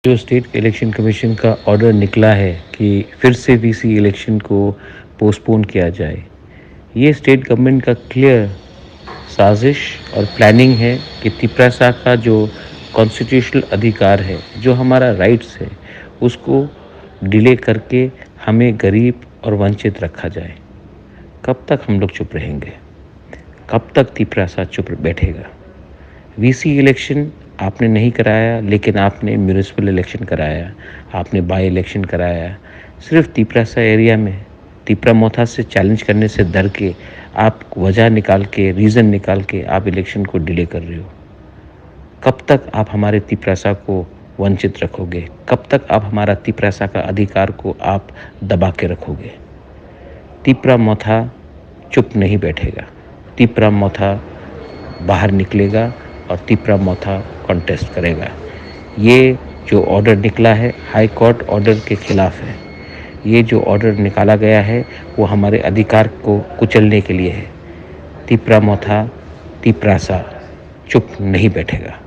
जो state election commission का order निकला है कि फिर से वीसी इलेक्शन को पोस्टपोन किया जाए, ये स्टेट गवर्नमेंट का क्लियर साजिश और प्लानिंग है कि तिपरासा का जो कॉन्स्टिट्यूशनल अधिकार है, जो हमारा राइट्स है, उसको डिले करके हमें गरीब और वंचित रखा जाए। कब तक हम लोग चुप रहेंगे? कब तक तिपरासा चुप बैठेगा? वीसी इलेक्शन आपने नहीं कराया, लेकिन आपने म्यूनिसिपल इलेक्शन कराया, आपने बाई इलेक्शन कराया। सिर्फ तिपरासा एरिया में तिपरामोथा से चैलेंज करने से डर के आप वजह निकाल के, रीज़न निकाल के आप इलेक्शन को डिले कर रहे हो। कब तक आप हमारे तिपरासा को वंचित रखोगे? कब तक आप हमारा तिपरासा का अधिकार को आप दबा के रखोगे? तिपरामोथा चुप नहीं बैठेगा। तिपरामोथा बाहर निकलेगा और तिपरामोथा कॉन्टेस्ट करेगा। ये जो ऑर्डर निकला है हाई कोर्ट ऑर्डर के खिलाफ है। ये जो ऑर्डर निकाला गया है वो हमारे अधिकार को कुचलने के लिए है। तिपरामोथा, तिपरासा चुप नहीं बैठेगा।